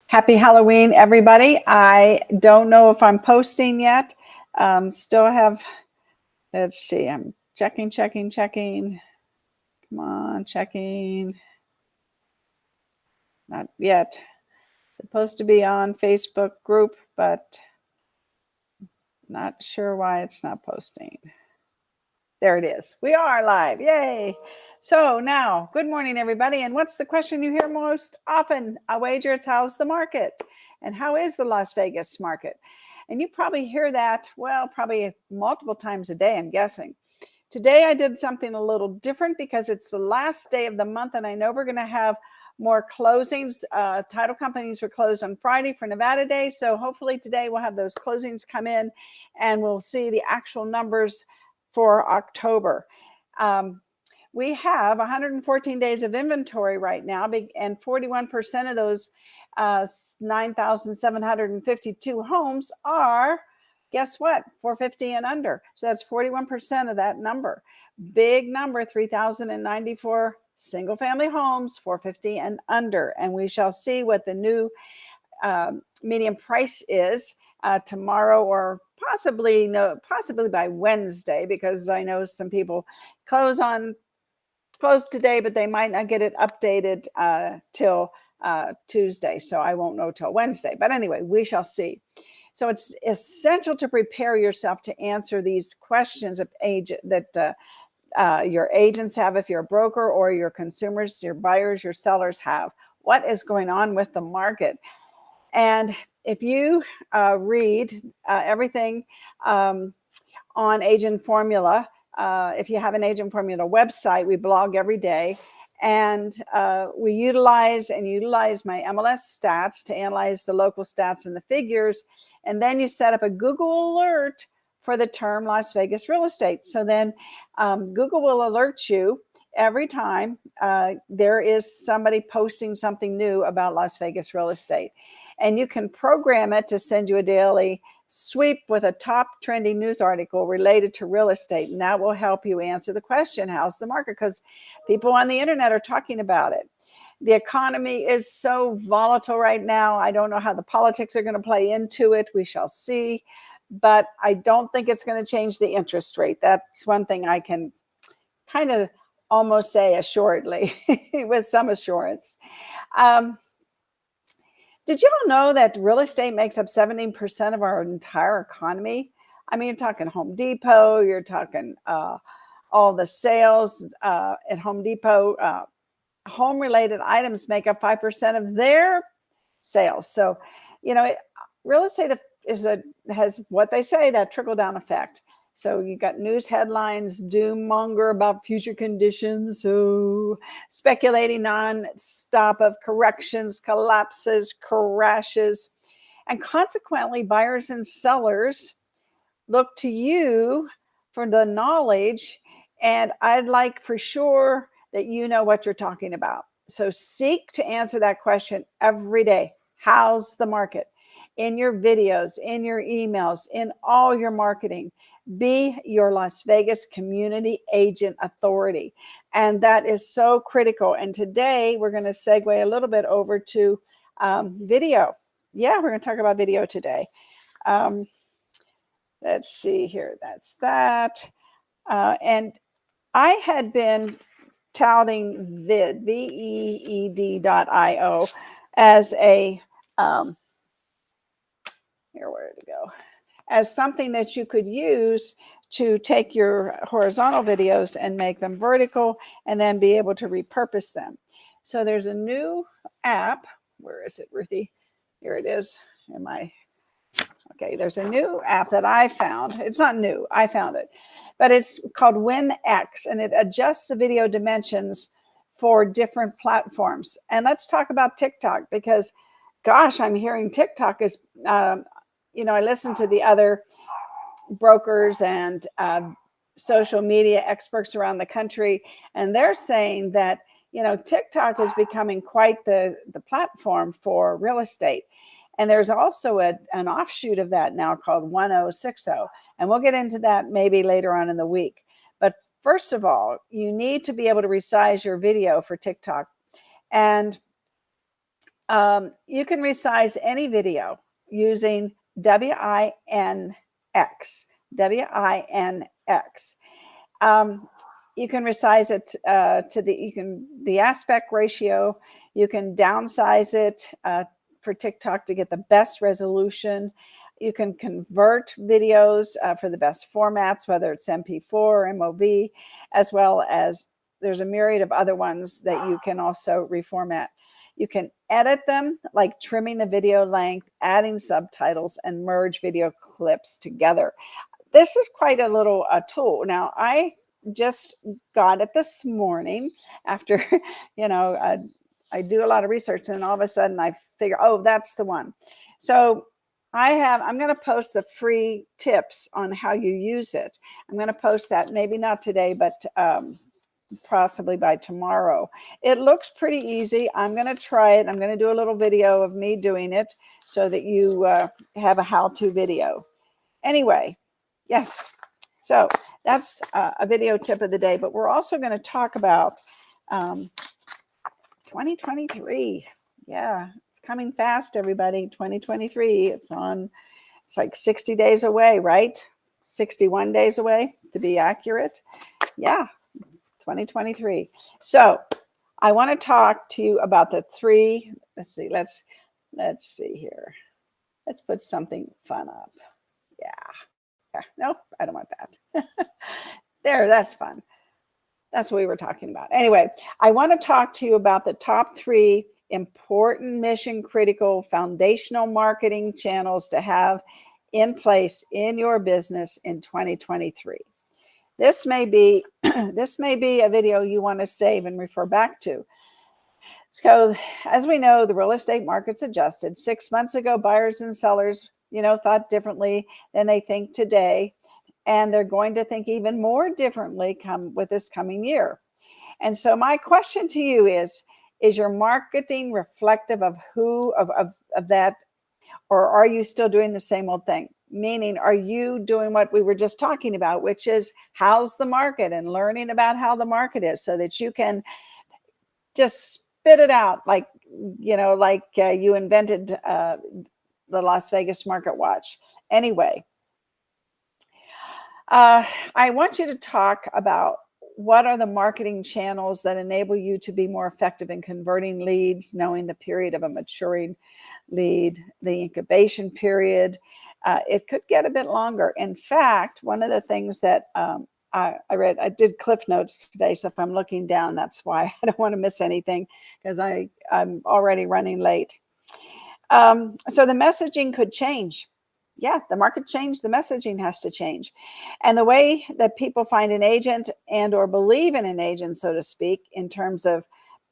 Happy Halloween, everybody. I don't know if I'm posting yet. Still have, let's see, I'm checking. Come on, checking. Not yet. Supposed to be on Facebook group, but not sure why it's not posting. There it is. We are live. Yay. So now, good morning, everybody. And what's the question you hear most often? I wager it's how's the market? And how is the Las Vegas market? And you probably hear that, well, probably multiple times a day, I'm guessing. Today I did something a little different because it's the last day of the month and I know we're going to have more closings. Title companies were closed on Friday for Nevada Day. So hopefully today we'll have those closings come in and we'll see the actual numbers for October. We have 114 days of inventory right now, and 41% of those 9,752 homes are, guess what, 450 and under. So that's 41% of that number. Big number, 3,094 single family homes, 450 and under. And we shall see what the new median price is tomorrow, or possibly by Wednesday, because I know some people close today, but they might not get it updated till Tuesday. So I won't know till Wednesday. But anyway, we shall see. So it's essential to prepare yourself to answer these questions that your agents have, if you're a broker, or your consumers, your buyers, your sellers have. What is going on with the market? And if you read everything on Agent Formula, if you have an Agent Formula website, we blog every day. And we utilize my MLS stats to analyze the local stats and the figures. And then you set up a Google alert for the term Las Vegas real estate. So then Google will alert you every time there is somebody posting something new about Las Vegas real estate. And you can program it to send you a daily sweep with a top trending news article related to real estate. And that will help you answer the question, how's the market? Because people on the internet are talking about it. The economy is so volatile right now. I don't know how the politics are going to play into it. We shall see. But I don't think it's going to change the interest rate. That's one thing I can kind of almost say assuredly with some assurance. Did you all know that real estate makes up 17% of our entire economy? I mean, you're talking Home Depot, you're talking all the sales at Home Depot. Home-related items make up 5% of their sales. So, real estate has what they say, that trickle-down effect. So you got news headlines, doom monger about future conditions, so speculating non-stop of corrections, collapses, crashes, and consequently buyers and sellers look to you for the knowledge. And I'd like for sure that you know what you're talking about. So seek to answer that question every day. How's the market? In your videos, in your emails, in all your marketing. Be your Las Vegas community agent authority. And that is so critical. And today we're going to segue a little bit over to video. Yeah, we're going to talk about video today. Let's see here. That's that. And I had been touting Vid, VEED.io, as a, where to go? As something that you could use to take your horizontal videos and make them vertical and then be able to repurpose them. So there's a new app. Where is it, Ruthie? Here it is. Okay, there's a new app that I found. It's not new. I found it. But it's called WinX, and it adjusts the video dimensions for different platforms. And let's talk about TikTok because, gosh, I'm hearing TikTok is... I listen to the other brokers and social media experts around the country, and they're saying that, TikTok is becoming quite the platform for real estate. And there's also an offshoot of that now called 1060. And we'll get into that maybe later on in the week. But first of all, you need to be able to resize your video for TikTok. And You can resize any video using WINX. WINX. You can resize it to the aspect ratio. You can downsize it for TikTok to get the best resolution. You can convert videos for the best formats, whether it's MP4 or MOV, as well as there's a myriad of other ones that you can also reformat. You can edit them, like trimming the video length, adding subtitles, and merge video clips together. This is quite a little tool. Now, I just got it this morning after, I do a lot of research, and all of a sudden I figure, oh, that's the one. So I'm going to post the free tips on how you use it. I'm going to post that, maybe not today, but possibly by tomorrow. It looks pretty easy. I'm going to try it. I'm going to do a little video of me doing it so that you have a how-to video. Anyway, yes. So that's a video tip of the day, but we're also going to talk about 2023. Yeah, it's coming fast, everybody. 2023. It's like 60 days away, right? 61 days away to be accurate. Yeah, 2023. So I want to talk to you about the three. Let's see here. Let's put something fun up. Yeah. Nope, I don't want that. There, that's fun. That's what we were talking about. Anyway, I want to talk to you about the top 3 important mission critical foundational marketing channels to have in place in your business in 2023. This may be a video you want to save and refer back to. So as we know, the real estate market's adjusted. 6 months ago, buyers and sellers, thought differently than they think today. And they're going to think even more differently with this coming year. And so my question to you is your marketing reflective of that? Or are you still doing the same old thing? Meaning, are you doing what we were just talking about, which is how's the market and learning about how the market is so that you can just spit it out like you invented the Las Vegas Market Watch. Anyway, I want you to talk about what are the marketing channels that enable you to be more effective in converting leads, knowing the period of a maturing lead, the incubation period. It could get a bit longer. In fact, one of the things that I read, I did Cliff Notes today, so if I'm looking down, that's why I don't want to miss anything because I'm already running late. So the messaging could change. Yeah, the market changed, the messaging has to change. And the way that people find an agent and or believe in an agent, so to speak, in terms of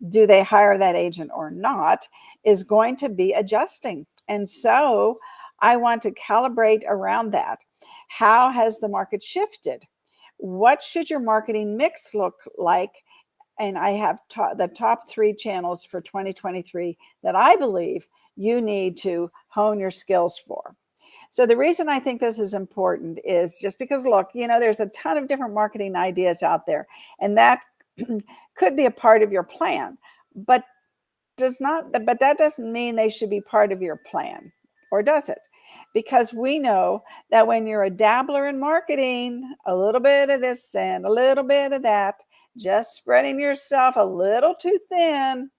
do they hire that agent or not, is going to be adjusting. And so I want to calibrate around that. How has the market shifted? What should your marketing mix look like? And I have the top 3 channels for 2023 that I believe you need to hone your skills for. So the reason I think this is important is just because, look, there's a ton of different marketing ideas out there, and that could be a part of your plan, but that doesn't mean they should be part of your plan, or does it? Because we know that when you're a dabbler in marketing, a little bit of this and a little bit of that, just spreading yourself a little too thin,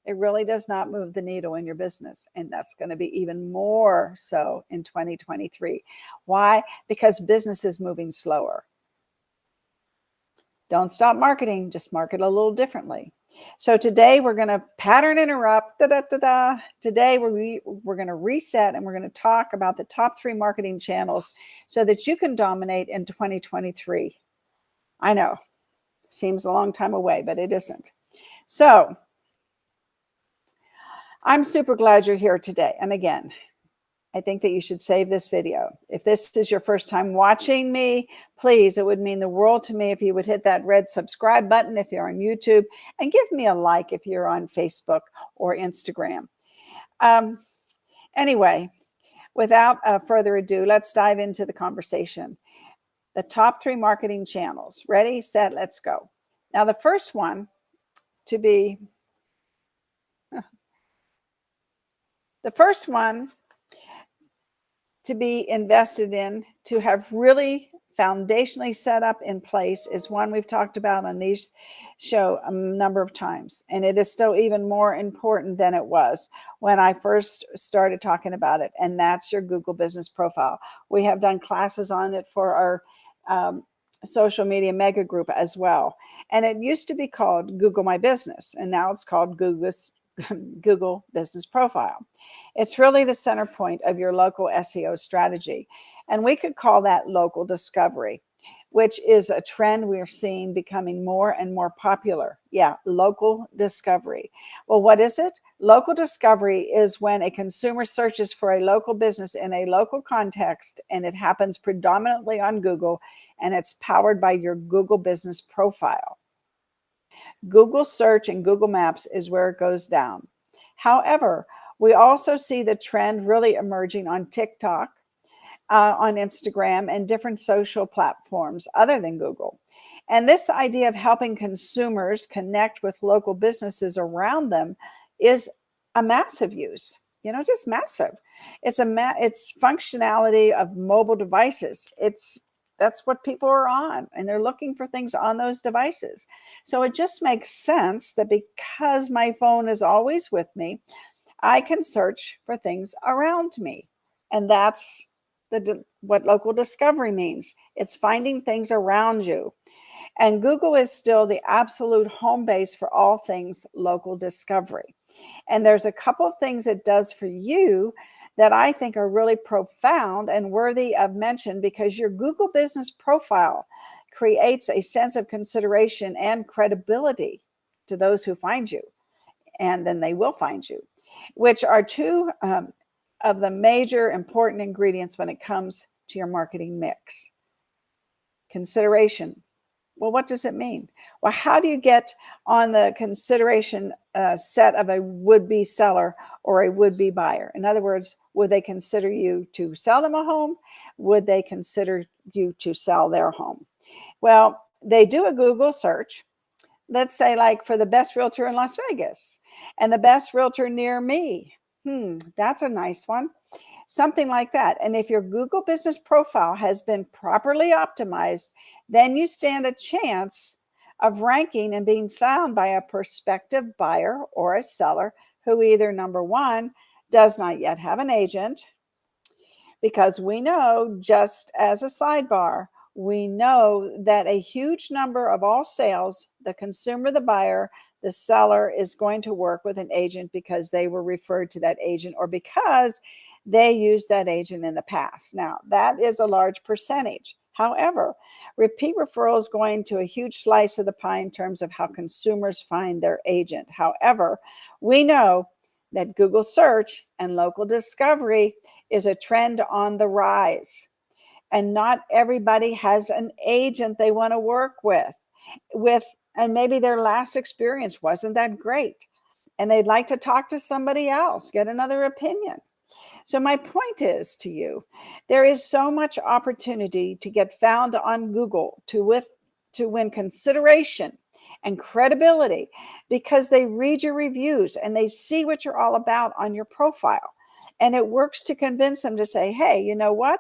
it really does not move the needle in your business. And that's going to be even more so in 2023. Why? Because business is moving slower. Don't stop marketing, just market a little differently. So today we're going to pattern interrupt. Today we're going to reset and we're going to talk about the top 3 marketing channels so that you can dominate in 2023. I know, seems a long time away, but it isn't. So I'm super glad you're here today. And again, I think that you should save this video. If this is your first time watching me, please, it would mean the world to me if you would hit that red subscribe button if you're on YouTube, and give me a like if you're on Facebook or Instagram. Anyway, without further ado, let's dive into the conversation. The top 3 marketing channels. Ready, set, let's go. Now, the first one to be The first one to be invested in, to have really foundationally set up in place, is one we've talked about on these show a number of times, and it is still even more important than it was when I first started talking about it, and that's your Google business profile. We have done classes on it for our social media mega group as well, and it used to be called Google My Business, and now it's called Google Business Profile. It's really the center point of your local SEO strategy. And we could call that local discovery, which is a trend we're seeing becoming more and more popular. Yeah, local discovery. Well, what is it? Local discovery is when a consumer searches for a local business in a local context, and it happens predominantly on Google, and it's powered by your Google Business Profile. Google search and Google Maps is where it goes down. However, we also see the trend really emerging on TikTok, on Instagram, and different social platforms other than Google. And this idea of helping consumers connect with local businesses around them is a massive use, just massive. It's functionality of mobile devices. That's what people are on, and they're looking for things on those devices. So it just makes sense that because my phone is always with me, I can search for things around me. And that's what local discovery means. It's finding things around you. And Google is still the absolute home base for all things local discovery. And there's a couple of things it does for you that I think are really profound and worthy of mention, because your Google Business Profile creates a sense of consideration and credibility to those who find you, and then they will find you, which are two of the major important ingredients when it comes to your marketing mix. Consideration. Well, what does it mean? Well, how do you get on the consideration set of a would-be seller or a would-be buyer? In other words, would they consider you to sell them a home? Would they consider you to sell their home? Well, they do a Google search, let's say like for the best realtor in Las Vegas and the best realtor near me. That's a nice one. Something like that. And if your Google Business Profile has been properly optimized, then you stand a chance of ranking and being found by a prospective buyer or a seller who either, number one, does not yet have an agent, because we know, just as a sidebar, we know that a huge number of all sales, the consumer, the buyer, the seller is going to work with an agent because they were referred to that agent or because they used that agent in the past. Now, that is a large percentage. However, repeat referral is going to a huge slice of the pie in terms of how consumers find their agent. However, we know that Google search and local discovery is a trend on the rise. And not everybody has an agent they want to work with, and maybe their last experience wasn't that great, and they'd like to talk to somebody else, get another opinion. So my point is to you, there is so much opportunity to get found on Google to win consideration and credibility, because they read your reviews and they see what you're all about on your profile. And it works to convince them to say, hey, you know what?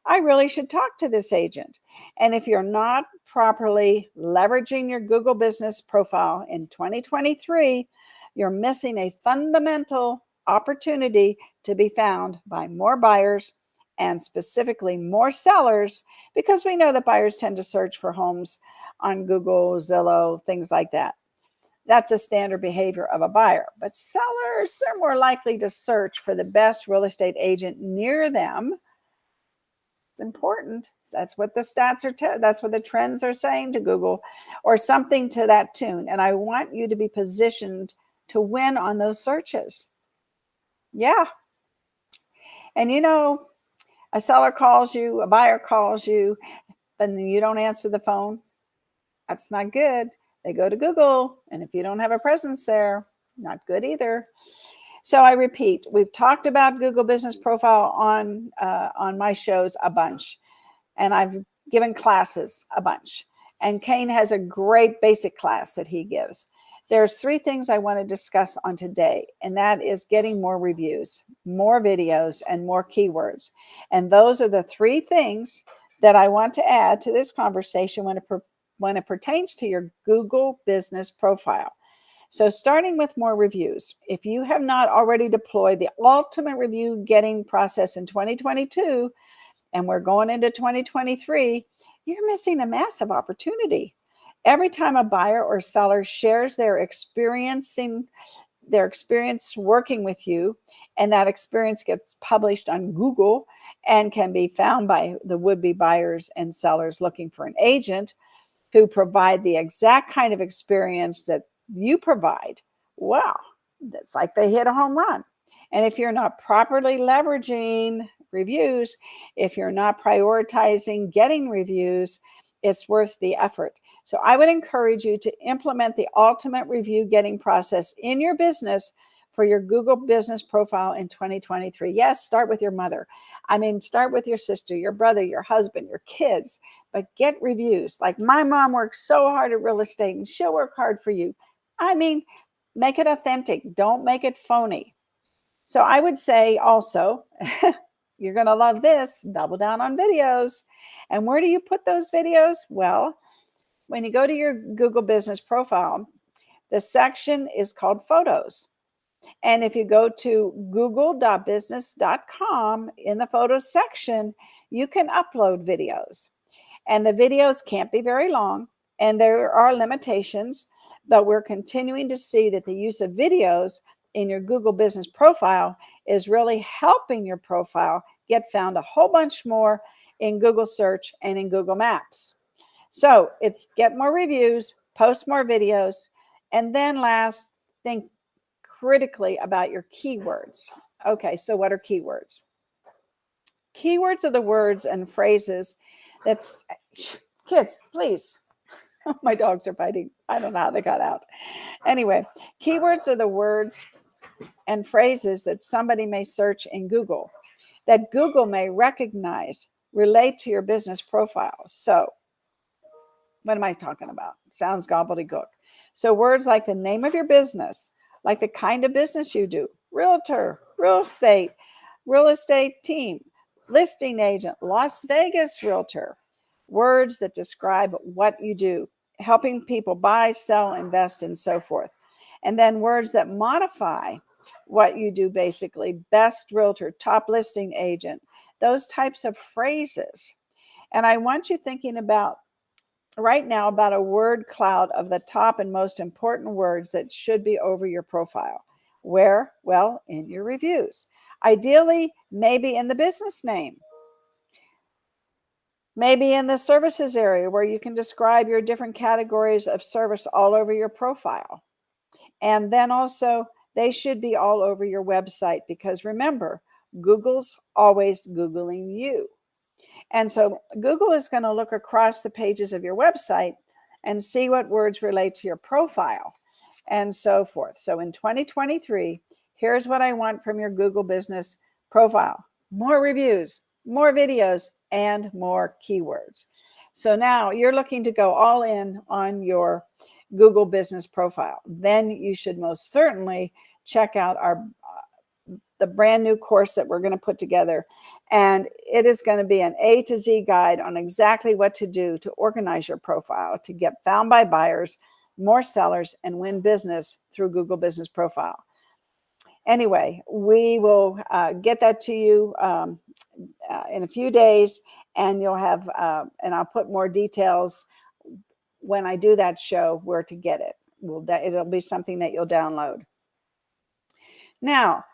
I really should talk to this agent. And if you're not properly leveraging your Google Business Profile in 2023, you're missing a fundamental opportunity to be found by more buyers, and specifically more sellers, because we know that buyers tend to search for homes on Google, Zillow, things like that. That's a standard behavior of a buyer. But sellers, they're more likely to search for the best real estate agent near them. It's important. That's what the stats are. That's what the trends are saying to Google, or something to that tune. And I want you to be positioned to win on those searches. Yeah. And a seller calls you, a buyer calls you, and you don't answer the phone. That's not good. They go to Google, and if you don't have a presence there, not good either. So I repeat, we've talked about Google Business Profile on my shows a bunch, and I've given classes a bunch. And Kane has a great basic class that he gives. there's 3 things I want to discuss on today, and that is getting more reviews, more videos, and more keywords. And those are the 3 things that I want to add to this conversation when it pertains to your Google business profile. So starting with more reviews, if you have not already deployed the ultimate review getting process in 2022, and we're going into 2023, you're missing a massive opportunity. Every time a buyer or seller shares their experience working with you, and that experience gets published on Google and can be found by the would-be buyers and sellers looking for an agent who provide the exact kind of experience that you provide, wow, that's like they hit a home run. And if you're not properly leveraging reviews, if you're not prioritizing getting reviews, it's worth the effort. So I would encourage you to implement the ultimate review getting process in your business for your Google business profile in 2023. Yes, start with your mother. Start with your sister, your brother, your husband, your kids, but get reviews. Like my mom works so hard at real estate and she'll work hard for you. Make it authentic. Don't make it phony. So I would say also, you're going to love this, double down on videos. And where do you put those videos? Well, when you go to your Google business profile, the section is called photos. And if you go to google.business.com in the photos section, you can upload videos. And the videos can't be very long, and there are limitations, but we're continuing to see that the use of videos in your Google business profile is really helping your profile get found a whole bunch more in Google search and in Google Maps. So it's get more reviews, post more videos, and then last, think critically about your keywords. Okay, so what are keywords? Keywords are the words and phrases that's, kids, please. My dogs are fighting. I don't know how they got out. Anyway, keywords are the words and phrases that somebody may search in Google, that Google may recognize, relate to your business profile. So what am I talking about? Sounds gobbledygook. So words like the name of your business, like the kind of business you do, realtor, real estate team, listing agent, Las Vegas realtor, words that describe what you do, helping people buy, sell, invest, and so forth. And then words that modify what you do, basically, best realtor, top listing agent, those types of phrases. And I want you thinking about right now about a word cloud of the top and most important words that should be over your profile. Where? Well, in your reviews. Ideally, maybe in the business name. Maybe in the services area where you can describe your different categories of service all over your profile. And then also, they should be all over your website because remember, Google's always Googling you. And so Google is going to look across the pages of your website and see what words relate to your profile and so forth. So in 2023, here's what I want from your Google business profile: more reviews, more videos, and more keywords. So now you're looking to go all in on your Google business profile. Then you should most certainly check out the brand new course that we're going to put together. And it is going to be an A to Z guide on exactly what to do to organize your profile, to get found by buyers, more sellers, and win business through Google Business Profile. Anyway, we will get that to you in a few days, and you'll have, and I'll put more details when I do that show where to get it. It'll be something that you'll download. Now,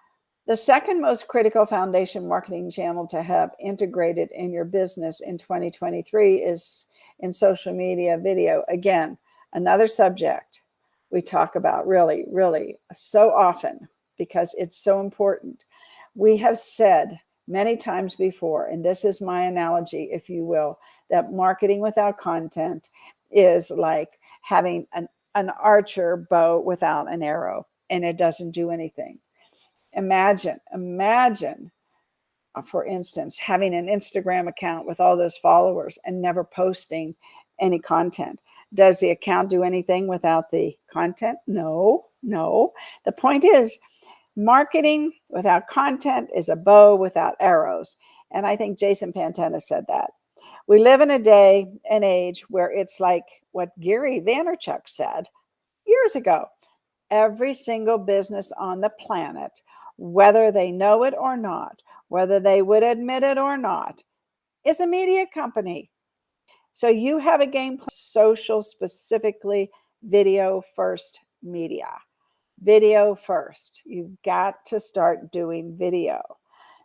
the second most critical foundation marketing channel to have integrated in your business in 2023 is in social media video. Again, another subject we talk about really, really so often because it's so important. We have said many times before, and this is my analogy, if you will, that marketing without content is like having an archer bow without an arrow, and it doesn't do anything. Imagine, for instance, having an Instagram account with all those followers and never posting any content. Does the account do anything without the content? No. The point is, marketing without content is a bow without arrows. And I think Jason Pantena said that. We live in a day and age where it's like what Gary Vaynerchuk said years ago. Every single business on the planet, whether they know it or not, whether they would admit it or not, is a media company. So you have a game plan, social, specifically video first media. Video first. You've got to start doing video.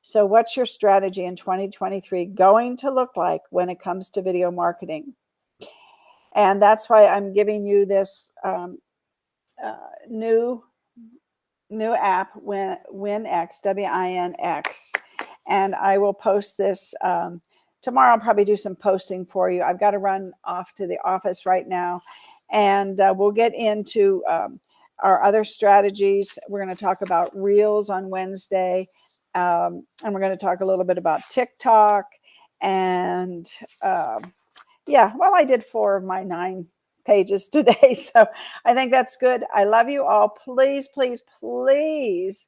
So what's your strategy in 2023 going to look like when it comes to video marketing? And that's why I'm giving you this new app, WinX, WINX. And I will post this tomorrow. I'll probably do some posting for you. I've got to run off to the office right now. And we'll get into our other strategies. We're going to talk about Reels on Wednesday. And we're going to talk a little bit about TikTok. And I did 4 of my 9 pages today. So I think that's good. I love you all. Please, please, please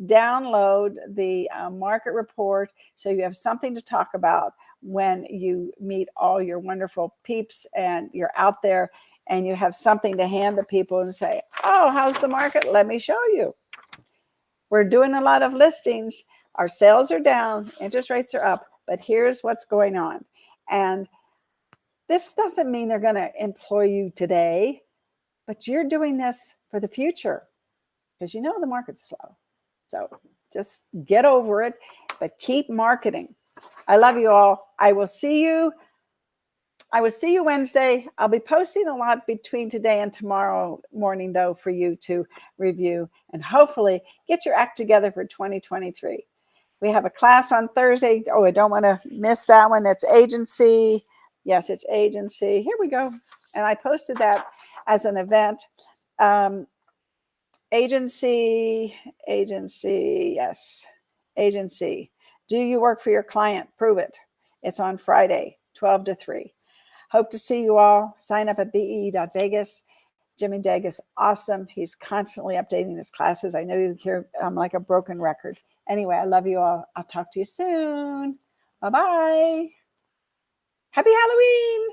download the market report so you have something to talk about when you meet all your wonderful peeps and you're out there and you have something to hand the people and say, oh, how's the market? Let me show you. We're doing a lot of listings. Our sales are down. Interest rates are up. But here's what's going on. And this doesn't mean they're going to employ you today, but you're doing this for the future because you know the market's slow. So just get over it, but keep marketing. I love you all. I will see you Wednesday. I'll be posting a lot between today and tomorrow morning, though, for you to review and hopefully get your act together for 2023. We have a class on Thursday. Oh, I don't want to miss that one. It's agency. Yes, it's agency. Here we go. And I posted that as an event. Agency, yes. Agency. Do you work for your client? Prove it. It's on Friday, 12 to 3. Hope to see you all. Sign up at be.vegas. Jimmy Daig is awesome. He's constantly updating his classes. I know you hear I'm like a broken record. Anyway, I love you all. I'll talk to you soon. Bye-bye. Happy Halloween.